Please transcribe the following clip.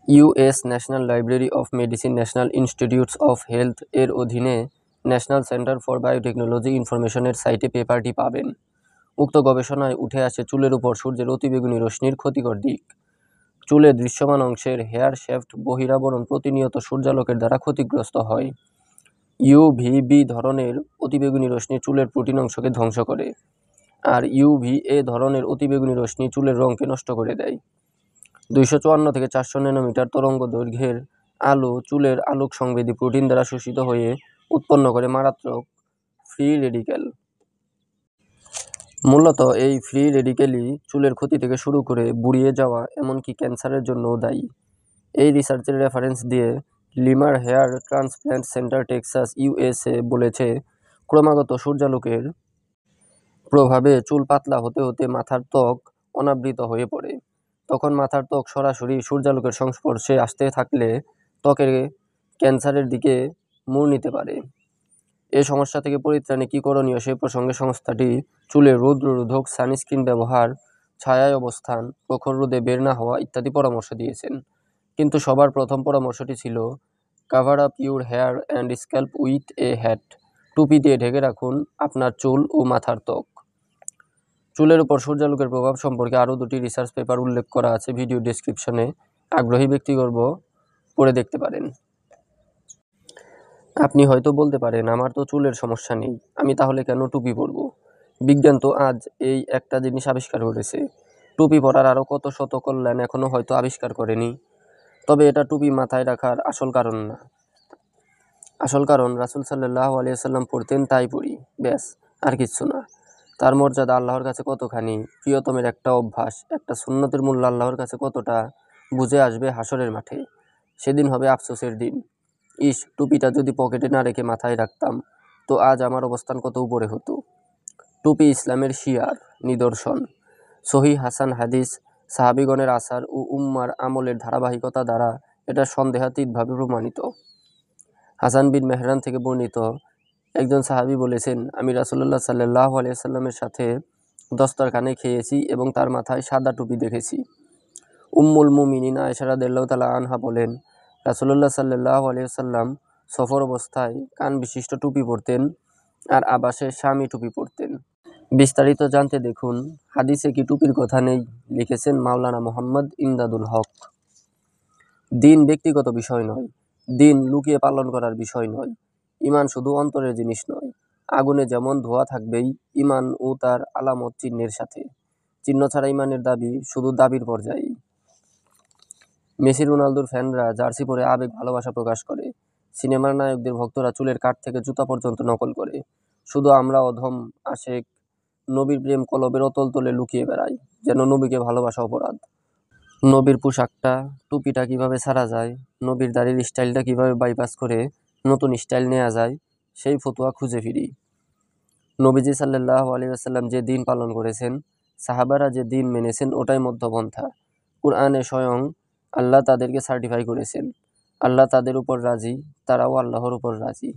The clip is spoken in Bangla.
US national library of medicine national institutes of health এর অধীনে ন্যাশনাল সেন্টার ফর বায়োটেকনোলজি ইনফরমেশনের সাইটে পেপারটি পাবেন। উক্ত গবেষণায় উঠে আসে চুলের উপর সূর্যের অতিবেগুনি রশ্মির ক্ষতিকর দিক। চুলের দৃশ্যমান অংশের হেয়ার শ্যাফট বহিরাবরণ প্রতিনিয়ত সূর্যালোকের দ্বারা ক্ষতিগ্রস্ত হয়। ইউভিবি ধরনের অতিবেগুনি রশ্মি চুলের প্রোটিন অংশকে ধ্বংস করে, আর ইউভিএ ধরনের অতিবেগুনি রশ্মি চুলের রঙকে নষ্ট করে দেয়। 254 থেকে 400 ন্যানোমিটার তরঙ্গ দৈর্ঘ্যের আলো চুলের আলোক সংবেদী প্রোটিন দ্বারা শোষিত হয়ে উৎপন্ন করে মারাত্মক ফ্রি রেডিক্যাল। মূলত এই ফ্রি রেডিক্যালই চুলের ক্ষতি থেকে শুরু করে বুড়িয়ে যাওয়া এমনকি ক্যান্সারের জন্যও দায়ী। এই রিসার্চের রেফারেন্স দিয়ে Limmer hair transplant centre Texas USA বলেছে, ক্রমাগত সূর্যালোকের প্রভাবে চুল পাতলা হতে হতে মাথার ত্বক অনাবৃত হয়ে পড়ে। তখন মাথার ত্বক সরাসরি সূর্যালোকের সংস্পর্শে আসতে থাকলে ত্বকের ক্যান্সারের দিকে মোড় নিতে পারে। এই সমস্যা থেকে পরিত্রাণে কী করণীয় সে প্রসঙ্গে সংস্থাটি চুলে রৌদ্ররোধক সানস্ক্রিন ব্যবহার, ছায়ায় অবস্থান, প্রখর রোদে বের না হওয়া ইত্যাদি পরামর্শ দিয়েছেন। কিন্তু সবার প্রথম পরামর্শটি ছিল cover up your hair and scalp with a hat. টুপি দিয়ে ঢেকে রাখুন আপনার চুল ও মাথার ত্বক। চুলের উপর সূর্যালোকের প্রভাব সম্পর্কে আরও 2টি রিসার্চ পেপার উল্লেখ করা আছে ভিডিও ডেসক্রিপশনে। আগ্রহী ব্যক্তিবর্গ পড়ে দেখতে পারেন। আপনি হয়তো বলতে পারেন, আমার তো চুলের সমস্যা নেই, আমি তাহলে কেন টুপি পরব? বিজ্ঞান তো আজ এই একটা জিনিস আবিষ্কার করেছে। টুপি পরার আরও কত শত কল্যাণ এখনও হয়তো আবিষ্কার করেনি। তবে এটা টুপি মাথায় রাখার আসল কারণ না। আসল কারণ রাসূল সাল্লাল্লাহু আলাইহি ওয়াসাল্লাম পরতেন, তাই পরি, ব্যাস, আর কিচ্ছু না। তার মর্যাদা আল্লাহর কাছে কতখানি, প্রিয়তমের একটা অভ্যাস, একটা সুন্নতের মূল্য আল্লাহর কাছে কতটা, বুঝে আসবে হাসরের মাঠে। সেদিন হবে আফসোসের দিন। ইস, টুপিটা যদি পকেটে না রেখে মাথায় রাখতাম, তো আজ আমার অবস্থান কত উপরে হতো। টুপি ইসলামের শিয়ার, নিদর্শন। সহিহ হাসান হাদিস, সাহাবীগণের আসার ও উম্মার আমলের ধারাবাহিকতা দ্বারা এটা সন্দেহাতীতভাবে প্রমাণিত। হাসান বিন মেহরান থেকে বর্ণিত, একজন সাহাবী বলেছেন, আমি রাসূলুল্লাহ সাল্লাল্লাহু আলাইহি ওয়াসাল্লামের সাথে দস্তরখানে খেয়েছি এবং তার মাথায় সাদা টুপি দেখেছি। উম্মুল মুমিনিন আয়েশা রাদিয়াল্লাহু তাআলা আনহা বলেন, রাসূলুল্লাহ সাল্লাল্লাহু আলাইহি ওয়াসাল্লাম সফর অবস্থায় কান বিশিষ্ট টুপি পরতেন আর আবাসে স্বামী টুপি পরতেন। বিস্তারিত জানতে দেখুন হাদিসে কি টুপির কথা নেই, লিখেছেন মাওলানা মোহাম্মদ ইমদাদুল হক। দিন ব্যক্তিগত বিষয় নয়, দিন লুকিয়ে পালন করার বিষয় নয়। ঈমান শুধু অন্তরের জিনিস নয়। আগুনে যেমন ধোঁয়া থাকবেই, ঈমান ও তার আলামত চিহ্নের সাথে। চিহ্ন ছাড়া ঈমানের দাবি শুধু দাবির পর্যায়েই। মেসি রোনালদোর ফ্যানরা জার্সি পরে আবেগ ভালোবাসা প্রকাশ করে। সিনেমার নায়কদের ভক্তরা চুলের কাট থেকে জুতা পর্যন্ত নকল করে। শুধু আমরা অধম আশেক নবীর প্রেম কলবের অতল তলে লুকিয়ে বেড়াই, যেন নবীকে ভালোবাসা অপরাধ। নবীর পোশাকটা, টুপিটা কিভাবে ছাড়া যায়, নবীর দাড়ির স্টাইলটা কিভাবে বাইপাস করে নতুন স্টাইল নেওয়া যায়, সেই ফতুয়া খুঁজে ফিরি। নবীজি সাল্লাল্লাহু আলাইহি ওয়াসাল্লাম যে দিন পালন করেছেন, সাহাবারা যে দিন মেনেছেন, ওটাই মধ্যপন্থা। কুরআনে স্বয়ং আল্লাহ তাদেরকে সার্টিফাই করেছেন। আল্লাহ তাদের উপর রাজি, তারাও আল্লাহর উপর রাজি।